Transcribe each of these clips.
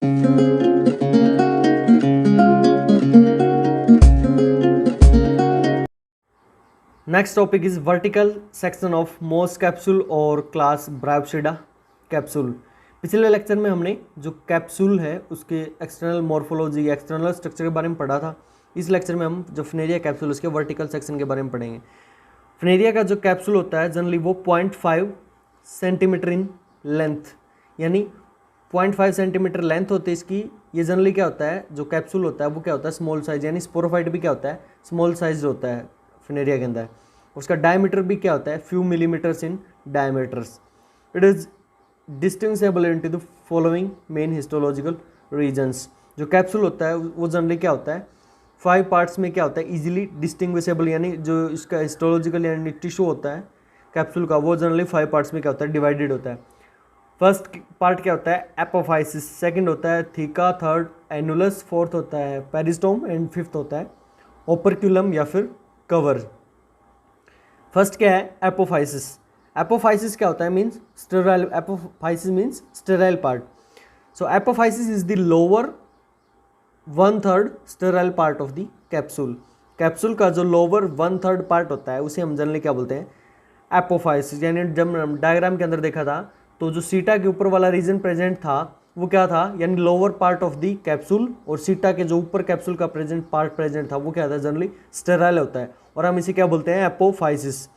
Next topic is vertical section of मोस capsule और class Bryopsida capsule. पिछले lecture में हमने जो कैप्सूल है उसके एक्सटर्नल मॉर्फोलॉजी, एक्सटर्नल स्ट्रक्चर के बारे में पढ़ा था। इस लेक्चर में हम जो फिनेरिया कैप्सूल उसके वर्टिकल सेक्शन के बारे में पढ़ेंगे। फिनेरिया का जो कैप्सूल होता है जनरली वो 0.5 सेंटीमीटर इन लेंथ, यानी 0.5 सेंटीमीटर लेंथ होती है इसकी। ये जनरली क्या होता है, जो कैप्सूल होता है वो क्या होता है, स्मॉल साइज, यानी स्पोरोफाइट भी क्या होता है, स्मॉल साइज होता है फिनेरिया के अंदर। उसका डायमीटर भी क्या होता है, few millimeters in diameters. It is distinguishable into the following main histological regions. जो कैप्सूल होता है वो जनरली क्या होता है, 5 पार्ट्स में क्या होता है, इजीली डिस्टिंग्विशेबल, यानी जो इसका हिस्टोलॉजिकल यानी टिश्यू होता है कैप्सूल का वो जनरली 5 पार्ट्स में क्या होता है, डिवाइडेड होता है। फर्स्ट पार्ट क्या होता है, एपोफाइसिस, सेकंड होता है थीका, थर्ड एनुलस, फोर्थ होता है पेरिस्टोम एंड फिफ्थ होता है ओपर्क्यूलम या फिर कवर। फर्स्ट क्या है, एपोफाइसिस। एपोफाइसिस क्या होता है, means sterile, apophysis means sterile part. So apophysis is the lower 1/3 sterile part of the capsule. Capsule का जो लोअर 1/3 पार्ट होता है उसे हम जनरली क्या बोलते हैं, एपोफाइसिस। यानी जब डायग्राम के अंदर देखा था तो जो सीटा के ऊपर वाला रीजन प्रेजेंट था वो क्या था, यानी lower part of the capsule, और सीटा के जो ऊपर कैप्सूल का पार्ट प्रेजेंट था वो क्या था, जनरली स्टेराइल होता है, और हम इसे क्या बोलते हैं, apophysis.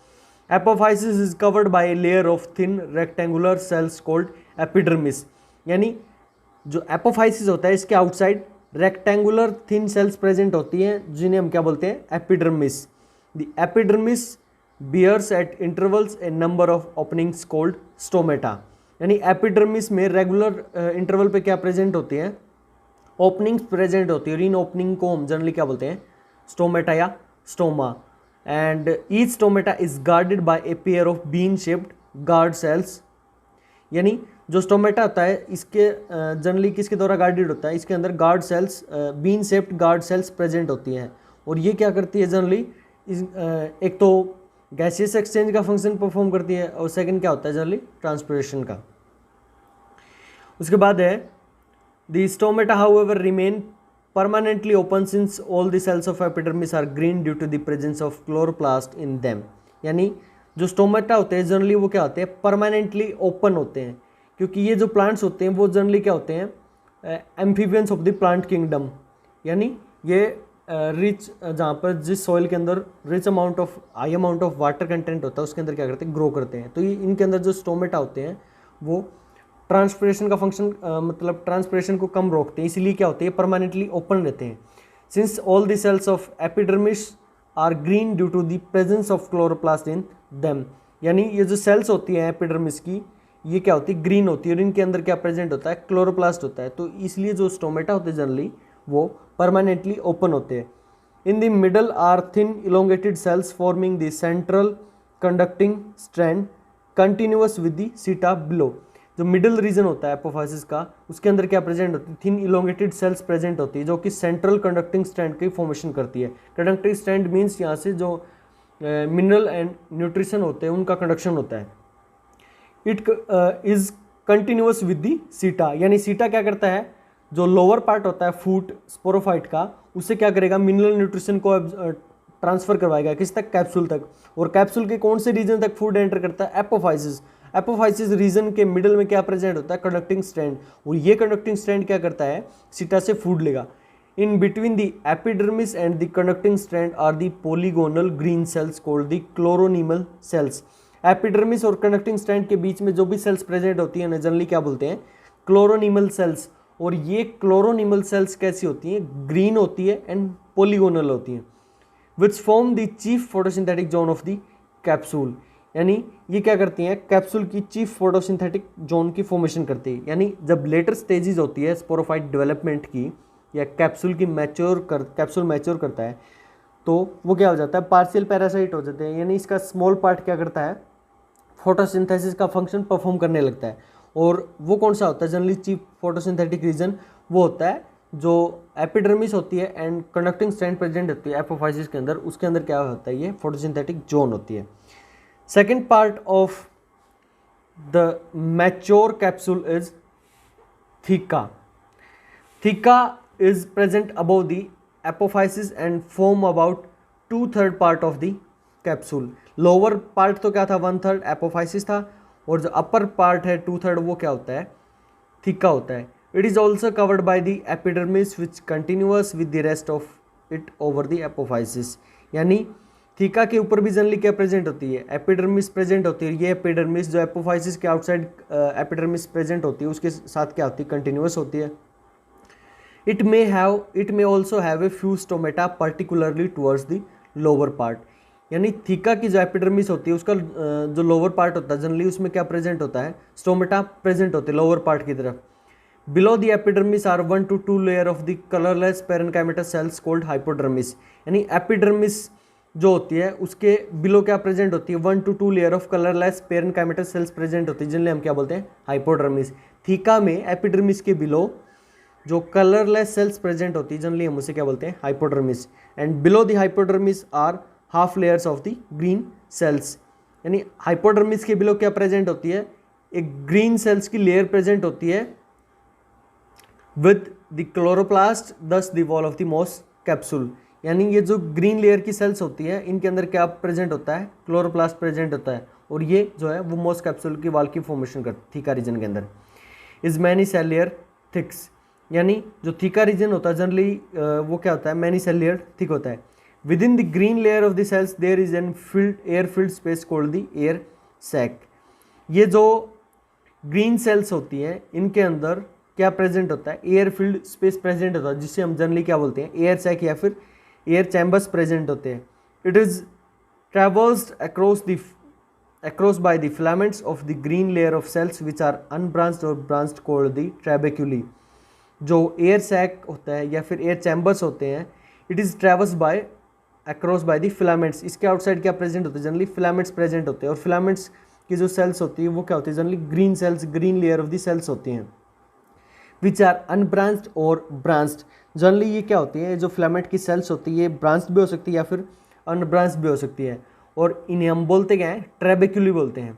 Apophysis is covered by a layer of thin rectangular cells called epidermis. यानी जो एपोफाइसिस होता है इसके outside rectangular thin cells present होती हैं जिन्हें हम क्या बोलते हैं, epidermis. The epidermis bears at intervals a number of openings called stomata. यानी एपिडर्मिस में रेगुलर इंटरवल पे क्या प्रेजेंट होती हैं, ओपनिंग्स प्रेजेंट होती है, और इन ओपनिंग को हम जनरली क्या बोलते हैं, स्टोमेटा या stoma. And each stomata is guarded by a pair of bean shaped guard cells. यानी जो स्टोमेटा होता है इसके जनरली किसके द्वारा गार्डेड होता है, इसके अंदर guard cells, bean shaped guard cells present होती हैं, और ये क्या करती है जनरली, एक तो गैसियस एक्सचेंज का फंक्शन परफॉर्म करती है, और सेकंड क्या होता है जनरली, ट्रांसपिरेशन का। उसके बाद है the stomata however remain permanently open since all the cells of epidermis are green due to the presence of chloroplast in them. यानी जो स्टोमेटा होते हैं जनरली वो क्या होते हैं, परमानेंटली ओपन होते हैं, क्योंकि ये जो प्लांट्स होते हैं वो जनरली क्या होते हैं, amphibians of the plant kingdom. यानी ये रिच, जहाँ पर जिस सॉइल के अंदर rich amount of high amount of water content होता है उसके अंदर क्या करते हैं, ग्रो करते हैं। तो ये इनके अंदर जो स्टोमेटा होते हैं वो ट्रांसपिरेशन का फंक्शन, मतलब ट्रांसपिरेशन को कम रोकते हैं, इसलिए क्या होते हैं, परमानेंटली ओपन रहते हैं। Since all the cells of epidermis are green due to the presence of chloroplast in them. यानी ये जो सेल्स होती हैं एपिडर्मिस की, ये क्या होती है, ग्रीन होती है, और इनके अंदर क्या प्रेजेंट होता है, क्लोरोप्लास्ट होता है। तो इसलिए जो स्टोमेटा होते हैं जनरली वो परमानेंटली ओपन होते हैं। In the middle are thin elongated cells forming the central conducting strand continuous with the seta below. जो मिडल रीजन होता है एपोफाइसिस का, उसके अंदर क्या प्रेजेंट होती है, थिन इलोंगेटेड सेल्स प्रेजेंट होती है जो कि सेंट्रल कंडक्टिंग स्ट्रैंड की फॉर्मेशन करती है। कंडक्टिंग स्ट्रैंड मीन्स यहाँ से जो मिनरल एंड न्यूट्रिशन होते हैं उनका कंडक्शन होता है। It is continuous with the सीटा। यानी सीटा क्या करता है, जो लोअर पार्ट होता है फूट स्पोरोफाइट का, उससे क्या करेगा, मिनरल न्यूट्रिशन को ट्रांसफर करवाएगा किस तक, कैप्सूल तक। और कैप्सूल के कौन से रीजन तक फूड एंटर करता है, एपोफाइसिस। एपोफाइसिस रीजन के मिडल में क्या प्रेजेंट होता है, कंडक्टिंग स्ट्रैंड, और ये कंडक्टिंग स्ट्रैंड क्या करता है, सीटा से फूड लेगा। In between the epidermis and the conducting strand are the polygonal green cells called the chlorenchymal cells. Epidermis और कंडक्टिंग स्ट्रैंड के बीच में जो भी सेल्स प्रेजेंट होती है जनरली क्या बोलते हैं, क्लोरोनिमल सेल्स। और ये क्लोरोनिमल सेल्स कैसी होती हैं, ग्रीन होती है एंड पॉलीगोनल होती हैं, which form the chief photosynthetic zone of the capsule. यानी ये क्या करती हैं, कैप्सूल की चीफ फोटोसिंथेटिक जोन की फॉर्मेशन करती है। यानी जब लेटर स्टेजेस होती है स्पोरोफाइट डेवलपमेंट की, या कैप्सूल की कैप्सूल मैच्योर करता है, तो वो क्या हो जाता है, पार्शियल पैरासाइट हो जाते हैं। यानी इसका स्मॉल पार्ट क्या करता है, फोटोसिंथेसिस का फंक्शन परफॉर्म करने लगता है। और वो कौन सा होता है, जनरली चीफ फोटोसिंथेटिक रीजन वो होता है जो एपिडर्मिस होती है एंड कंडक्टिंग स्ट्रैंड प्रेजेंट होती है एपोफाइसिस के अंदर, उसके अंदर क्या होता है, ये फोटोसिंथेटिक जोन होती है। Second part of the mature capsule is theca. Theca is present above the apophysis and form about 2/3 part of the capsule. Lower part तो क्या था, 1/3 एपोफाइसिस था, और जो अपर पार्ट है 2/3 वो क्या होता है, थीका होता है। It is also covered by the epidermis which continuous with the rest of it over the apophysis. यानी थीका के ऊपर भी जनरली क्या प्रेजेंट होती है, एपिडर्मिस प्रेजेंट होती है। ये एपिडर्मिस जो एपोफाइसिस के आउटसाइड एपिडर्मिस प्रेजेंट होती है उसके साथ क्या होती है, कंटिन्यूअस होती है। It may also have a few stomata particularly towards the lower part. यानी थीका की जो एपिडर्मिस होती है उसका जो लोअर पार्ट होता है जनरली उसमें क्या प्रेजेंट होता है, स्टोमेटा प्रेजेंट होते हैं लोअर पार्ट की तरफ। Below the epidermis are 1 to 2 layer of the colourless parenchymatous cells called hypodermis. यानी एपिडर्मिस जो होती है उसके बिलो क्या प्रेजेंट होती है, 1 to 2 layer of colourless parenchymatous cells present होती है, जिनमें हम क्या बोलते हैं, हाइपोडर्मिस। थीका में एपिडर्मिस के बिलो जो कलरलेस सेल्स प्रेजेंट होती है जनरली हम उसे क्या बोलते हैं, hypodermis. And below the hypodermis are half layers of the green cells. यानी हाइपोडर्मिस के बिलो क्या प्रेजेंट होती है, एक ग्रीन सेल्स की लेयर प्रेजेंट होती है with the chloroplast this the wall of the मोस कैप्सूल। यानी ये जो ग्रीन लेयर की सेल्स होती है इनके अंदर क्या प्रेजेंट होता है, क्लोरोप्लास्ट प्रेजेंट होता है, और ये जो है वो मोस कैप्सूल की वॉल की फॉर्मेशन करती थीका रीजन के अंदर। Is many cellular thicks. यानी जो थीका रीजन होता है जनरली वो क्या होता है, मैनी सेलियर थिक होता है। Within the green layer of the cells there is an air filled space called the air sac. ये जो ग्रीन सेल्स होती हैं इनके अंदर क्या प्रेजेंट होता है, एयर फील्ड स्पेस प्रेजेंट होता है, जिससे हम जनरली क्या बोलते हैं, एयर सैक या फिर एयर चैम्बर्स प्रेजेंट होते हैं। It is traversed across by the filaments of the green layer of cells which are unbranched or branched called the trabeculae। जो एयर सैक होता है या फिर एयर चैम्बर्स होते हैं, it is traverse by across by the filaments. इसके outside क्या present होते हैं, जनरली फिलामेंट्स प्रेजेंट होते हैं, और फिलामेंट्स की जो सेल्स होती है वो क्या होती है, generally green cells, green layer of the cells होती हैं, विच आर अनब्रांच्ड और ब्रांच्ड। जनरली ये क्या होती है, जो फिलामेंट की सेल्स होती है ये ब्रांच्ड भी हो सकती है या फिर अनब्रांच्ड भी हो सकती है, और इन्हें हम बोलते क्या हैं, ट्रेबेक्यूली बोलते हैं।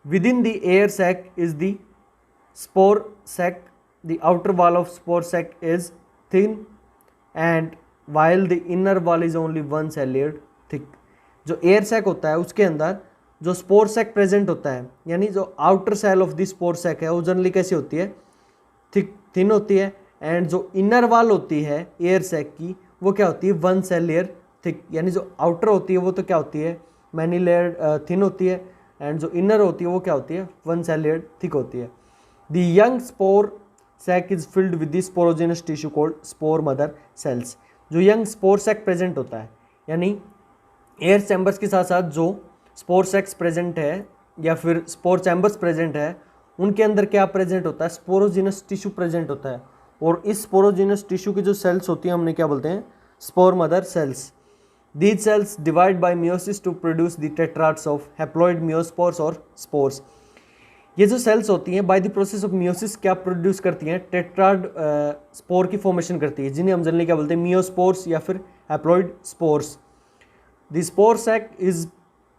Within the air sac is the spore sac. The outer wall of spore sac is thin and while the inner wall is only 1 cell layered thick. जो एयर सैक होता है उसके अंदर जो स्पोर सैक प्रेजेंट होता है, यानी जो outer cell of the spore sac है वो जनरली कैसी होती है, थिन होती है, एंड जो इनर वॉल होती है एयर सैक की वो क्या होती है, 1 cell layer थिक। यानी जो आउटर होती है वो तो क्या होती है, मैनी लेयर थिन होती है, एंड जो इनर होती है वो क्या होती है, 1 cell layer थिक होती है। The young spore sac is filled with the sporogenous tissue called spore mother cells. जो यंग स्पोर सैक प्रेजेंट होता है, यानी एयर चैम्बर्स के साथ साथ जो स्पोर सैक्स प्रेजेंट है या फिर स्पोर चैम्बर्स प्रेजेंट है उनके अंदर क्या प्रेजेंट होता है, स्पोरोजेनस टिश्यू प्रेजेंट होता है, और इस स्पोरोजेनस टिश्यू की जो सेल्स होती हैं हमने क्या बोलते हैं, spore mother sales. These cells divide by meiosis to produce the tetrads of haploid meiospores और spores। ये जो सेल्स होती हैं by the process of meiosis क्या प्रोड्यूस करती हैं, टेट्राड स्पोर की फॉर्मेशन करती है, जिन्हें हम जनरली क्या बोलते हैं, मियोस्पोर्स या फिर haploid spores. The spore sac is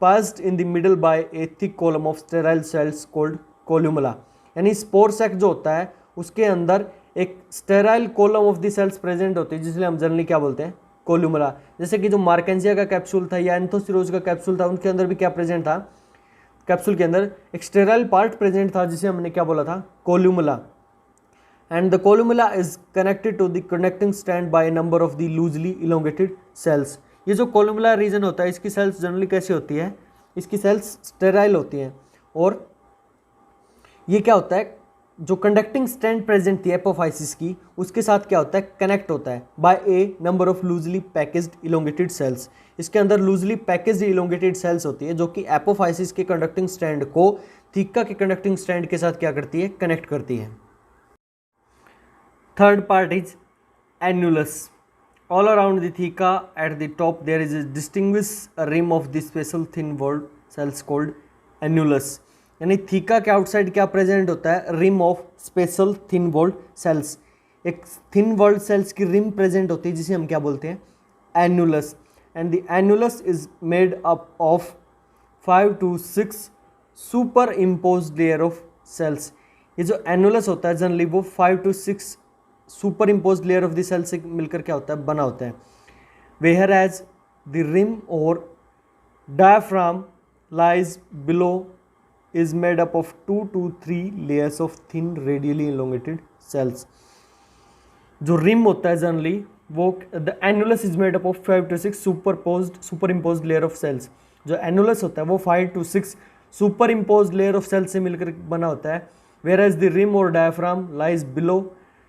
passed in the middle by a thick column of sterile cells called columella. यानी स्पोर सैक जो होता है उसके अंदर एक sterile column of the cells present होती है, जिसलिए हम जनरली क्या बोलते हैं, कोल्यूमुला। जैसे कि जो मार्केंजिया का कैप्सूल था या एंथोसिरोज का कैप्सूल था उनके अंदर भी क्या प्रेजेंट था, कैप्सूल के अंदर एक स्टेराइल पार्ट प्रेजेंट था जिसे हमने क्या बोला था, columella. And the columella is connected to the connecting strand by number of the loosely elongated cells. ये जो कोल्यूमुला रीजन होता है इसकी सेल्स जनरली कैसी होती है, इसकी सेल्स स्टेराइल होती हैं, और ये क्या होता है, जो कंडक्टिंग स्ट्रैंड प्रेजेंट थी एपोफाइसिस की उसके साथ क्या होता है, कनेक्ट होता है by a number of loosely packaged elongated cells. इसके अंदर लूजली पैकेज्ड इलोंगेटेड सेल्स होती है जो कि एपोफाइसिस के कंडक्टिंग स्ट्रैंड को थीका के कंडक्टिंग स्ट्रैंड के साथ क्या करती है, कनेक्ट करती है। Third part is annulus. All around the theca at the top there is a distinguished rim of the special thin walled cells called annulus। यानी थीका के आउटसाइड क्या प्रेजेंट होता है, rim of special thin walled cells. एक thin walled cells की rim present होती है जिसे हम क्या बोलते हैं, annulus. And the annulus is made up of 5 to 6 super impose layer of cells. ये जो एन्युलस होता है जनरली वो 5 to 6 super impose layer of the cell से मिलकर क्या होता है, बना होता है। वेयर एज द रिम और diaphragm lies below is made up of 2 to 3 layers of thin radially elongated cells। जो रिम होता है जनरली वो the annulus is made up of 5 to 6 super impose layer of cells. जो annulus होता है वो 5 to 6 super impose layer of cells से मिलकर बना होता है। वेयर एज द रिम और डायफ्राम लाइज बिलो,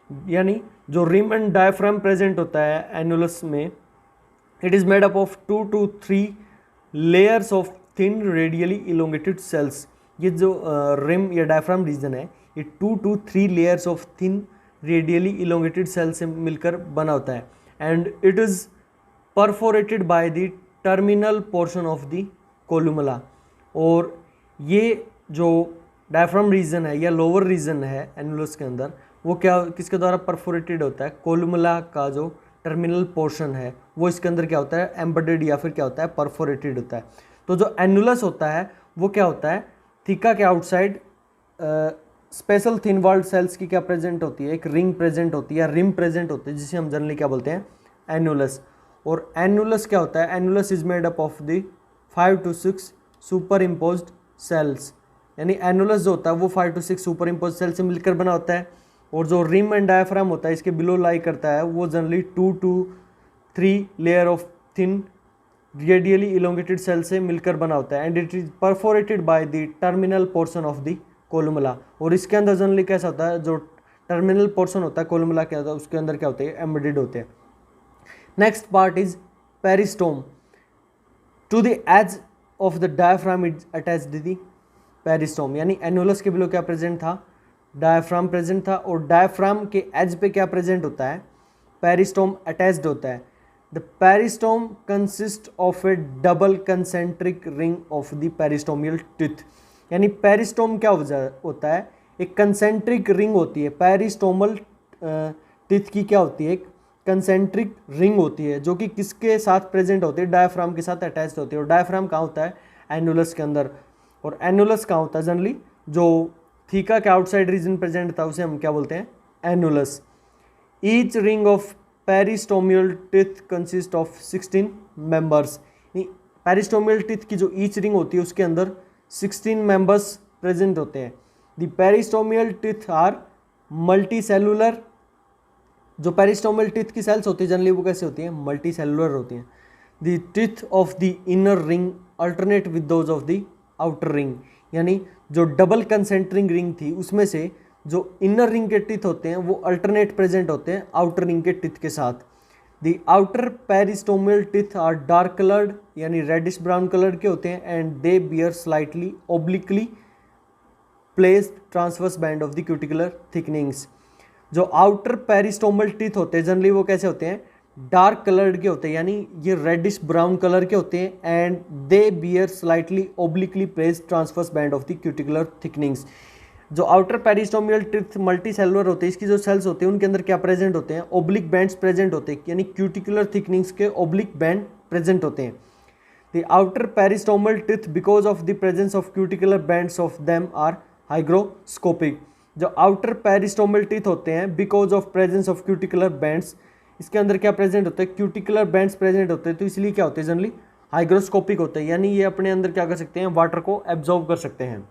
यानी जो रिम एंड डायफ्राम प्रेजेंट होता है एनुलस में, it is made up of 2 to 3 layers of thin radially elongated cells. ये जो रिम या डायफ्राम रीजन है ये 2 to 3 layers of thin radially elongated cell से मिलकर बना होता है। And it is perforated by the terminal portion of the columella. और ये जो डायफ्राम रीजन है या लोअर रीजन है एनुलस के अंदर, वो क्या किसके द्वारा परफोरेटेड होता है, कोलुमला का जो टर्मिनल पोर्शन है वो इसके अंदर क्या होता है, एम्बेडेड या फिर क्या होता है, परफोरेटेड होता है। तो जो एनुलस होता है वो क्या होता है, थीका के outside special thin walled cells की क्या प्रेजेंट होती है, एक रिंग प्रेजेंट होती है या रिम प्रेजेंट होती है, जिसे हम जनरली क्या बोलते हैं, एनुलस। और एनुलस क्या होता है, annulus is made up of the 5 to 6 superimposed cells. यानी एनुलस जो होता है वो 5 to 6 सुपर इम्पोज सेल से मिलकर बना होता है। और जो रिम एंड डायफ्राम होता है इसके बिलो लाई करता है, वो generally 2 to 3 layer of thin radially elongated cell से मिलकर बना होता है। And it is perforated by the terminal portion of the columella. और इसके अंदर जनरली कैसा होता है, जो टर्मिनल पोर्शन होता है कोलुमला के अंदर, उसके अंदर क्या होते हैं, एम्बेडेड होते हैं। Next part is peristome. To the edge of the diaphragm is attached the peristome. यानी एनुलस के बिलो क्या प्रेजेंट था, डायफ्राम प्रेजेंट था, और डायफ्राम के एज पे क्या प्रेजेंट होता है, पेरिस्टोम अटैच्ड होता है। The peristome consist of a double concentric ring of the peristomial teeth. यानी पेरिस्टोम क्या होता है, एक कंसेंट्रिक रिंग होती है। पेरिस्टोमल टिथ की क्या होती है, एक कंसेंट्रिक रिंग होती है, जो कि किसके साथ प्रेजेंट होती है, डायफ्राम के साथ अटैच्ड होती है। और डायफ्राम कहाँ होता है, एनुलस के अंदर। और एनुलस कहाँ होता है, जनरली जो थीका के आउटसाइड रीजन प्रेजेंट था उसे हम क्या बोलते हैं, annulus. Each ring of peristomial teeth consist of 16 members. Peristomial teeth की जो ईच रिंग होती है उसके अंदर 16 मेंबर्स प्रेजेंट होते हैं। The peristomial teeth are multicellular. जो पेरिस्टोमियल टिथ की सेल्स होती है जनरली वो कैसे होती हैं, मल्टी सेलुलर होती हैं। The teeth of the inner ring alternate with those of the outer ring. यानी जो डबल कंसेंट्रिक रिंग थी उसमें से जो इनर रिंग के टिथ होते हैं वो अल्टरनेट प्रेजेंट होते हैं आउटर रिंग के टिथ के साथ। The outer peristomial teeth are dark coloured, यानी रेडिश ब्राउन कलर के होते हैं। And they bear slightly obliquely placed transverse band of the cuticular thickenings. जो आउटर पेरिस्टोमल टिथ होते हैं जनरली वो कैसे होते हैं, डार्क कलर्ड के होते हैं, यानी ये रेडिश ब्राउन कलर के होते हैं। And they bear slightly obliquely placed transverse band of the cuticular thickenings. जो outer peristomial teeth multi cellular होते हैं, इसकी जो सेल्स होते हैं उनके अंदर क्या प्रेजेंट होते हैं, ओब्लिक बैंड्स प्रेजेंट होते हैं, यानी क्यूटिकुलर थिकनिंग्स के ओब्लिक बैंड प्रेजेंट होते हैं। The outer peristomal teeth because of the presence of cuticular bands of them are hygroscopic. जो आउटर पेरिस्टोमल टीथ होते हैं because of presence of cuticular bands, इसके अंदर क्या प्रेजेंट होता है, क्यूटिकुलर बैंड्स प्रेजेंट होते हैं, तो इसलिए क्या होते हैं, जनरली हाइग्रोस्कोपिक होते हैं, यानी ये अपने अंदर क्या कर सकते हैं, वाटर को एब्जॉर्ब कर सकते हैं।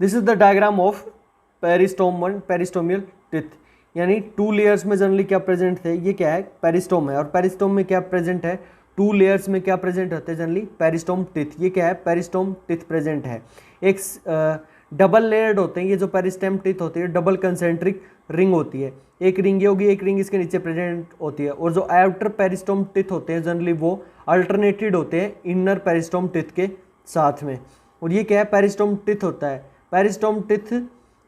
This is the diagram of peristomial teeth. यानी 2 लेयर्स में जनरली क्या प्रेजेंट थे, ये क्या है, पेरिस्टोम है। और पेरिस्टोम में क्या प्रेजेंट है, 2 लेयर्स में क्या प्रेजेंट होते हैं जनरली, पेरिस्टोम टिथ। ये क्या है, पेरिस्टोम टिथ प्रेजेंट है। एक डबल लेयर्ड होते हैं ये जो पेरिस्टोम टिथ होती है, डबल कंसेंट्रिक रिंग होती है, एक रिंग ये होगी, एक रिंग इसके नीचे प्रेजेंट होती है। और जो आउटर पेरिस्टोम टिथ होते हैं जनरली वो अल्टरनेटेड होते हैं इनर पेरिस्टोम टिथ के साथ में। और ये क्या है, पेरिस्टोम टिथ होता है। पेरिस्टोम टिथ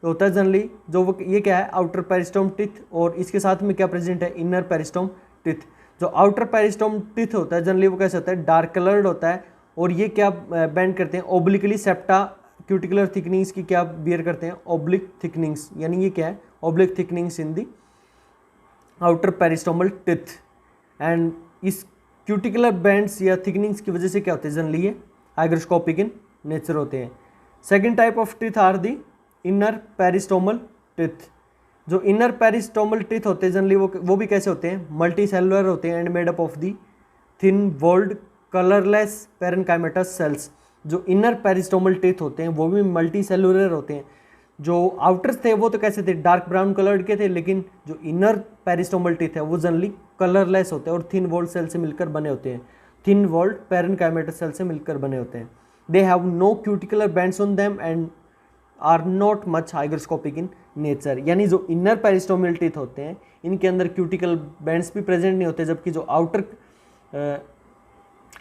होता है जनरली जो वो, ये क्या है, आउटर पेरिस्टोम टिथ, और इसके साथ में क्या प्रेजेंट है, इनर पेरिस्टोम टिथ। जो आउटर पेरिस्टोम टिथ होता है जनरली वो कैसे होता है, डार्क कलर्ड होता है। और ये क्या बैंड करते हैं, ओब्लिकली सेप्टा क्यूटिकुलर थिकनिंग्स की क्या बियर करते हैं, ओब्लिक थिकनिंग्स, यानी ये क्या है, oblique thickenings in the outer peristomal teeth. And इस क्यूटिकुलर बैंड्स या थिकनिंग्स की वजह से क्या होते हैं, जनरली ये हाइग्रोस्कोपिक इन नेचर होते हैं। Second type of teeth are the inner peristomal teeth. जो इनर पेरिस्टोमल टीथ होते हैं जनरली वो भी कैसे होते हैं, मल्टी सेलुलर होते हैं and made up of the thin walled colourless parenchymatous cells. जो इनर पेरिस्टोमल टीथ होते हैं वो भी मल्टी सेलुलर होते हैं। जो आउटर्स थे वो तो कैसे थे, डार्क ब्राउन कलर्ड के थे, लेकिन जो इनर पेरिस्टोमल टीथ है वो जनरली कलरलेस होते हैं और थिन वॉल्ड सेल से मिलकर बने होते हैं, थिन वॉल्ड पेरेन्काइमेटस सेल से मिलकर बने होते हैं। They have no cuticular bands on them and are not much hygroscopic in nature. यानी जो इनर पेरिस्टोमल टीथ होते हैं इनके अंदर क्यूटिकल बैंड्स भी प्रेजेंट नहीं होते, जबकि जो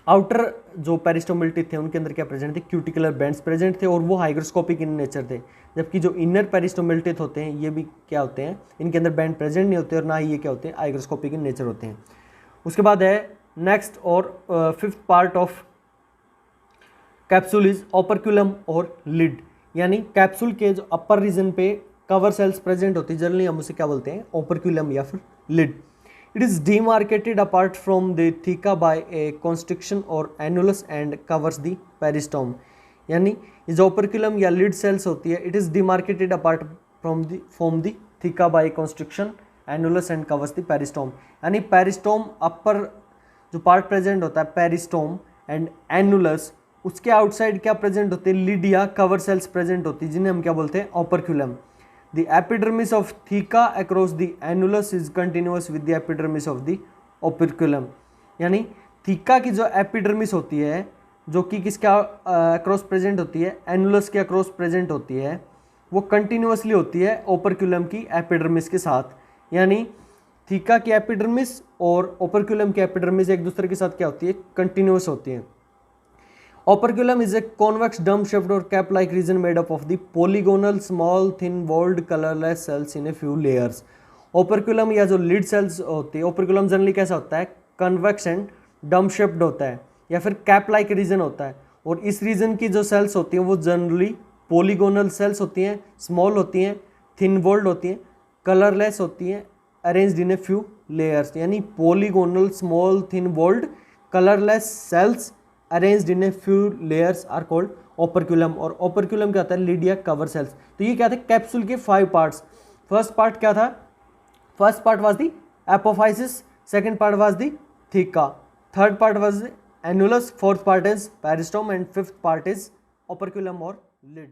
आउटर जो पेरिस्टोमल टीथ थे उनके अंदर क्या प्रेजेंट थे, क्यूटिकुलर बैंड्स प्रेजेंट थे और वो हाइग्रोस्कोपिक इन नेचर थे। जबकि जो इनर पेरिस्टोमल टीथ होते हैं ये भी क्या होते हैं, इनके अंदर बैंड प्रेजेंट नहीं होते और ना ही ये क्या होते हैं, हाइग्रोस्कोपिक इन नेचर होते हैं। उसके बाद है नेक्स्ट और fifth part of capsule is operculum और लिड। यानी कैप्सूल के जो अपर रीजन पे कवर सेल्स प्रेजेंट होती है, जनरली हम उसे क्या बोलते हैं, ओपर्क्यूलम या फिर lid. It is demarcated apart from the theca by a constriction और annulus and covers the peristome. यानी ये जो ओपर्क्यूलम या लिड सेल्स होती है, it is demarcated apart from the theca by constriction, annulus and covers the peristome. यानी peristome upper जो part present होता है पेरिस्टोम एंड एनुलस, उसके आउटसाइड क्या प्रेजेंट होते हैं, लिड या कवर सेल्स प्रेजेंट होती है जिन्हें हम क्या बोलते हैं, ओपर्क्यूलम। The epidermis of theca across the annulus is continuous with the epidermis of the operculum। यानी थीका की जो एपिडर्मिस होती है जो कि किसके अक्रॉस प्रेजेंट होती है, एनुलस के अक्रॉस प्रेजेंट होती है, वो कंटिन्यूसली होती है ओपर्क्यूलम की एपिडर्मिस के साथ। यानी थीका की एपिडर्मिस और ओपर्क्यूलम की एपिडर्मिस एक दूसरे के साथ क्या होती है, कंटिन्यूस होती है। Operculum is a convex dome-shaped or cap-like region made up of the polygonal, small, thin-walled, colorless cells in a few layers। Operculum या जो lid cells होती है, operculum जनरली कैसा होता है, convex and dome-shaped होता है या फिर cap-like region होता है। और इस region की जो cells होती हैं वो जनरली polygonal cells होती हैं, small होती हैं, thin-walled होती हैं, colorless होती हैं, arranged in a few layers। यानी polygonal, small, thin-walled, colorless cells arranged in a few layers are called operculum. और ओपर्क्यूलम क्या होता है, लिड या कवर सेल्स। तो ये क्या थे, कैप्सूल के 5 पार्ट्स। फर्स्ट पार्ट क्या था, first part was the apophysis, second part was the theca, third part was the annulus, fourth part is peristome and fifth part is operculum और lid.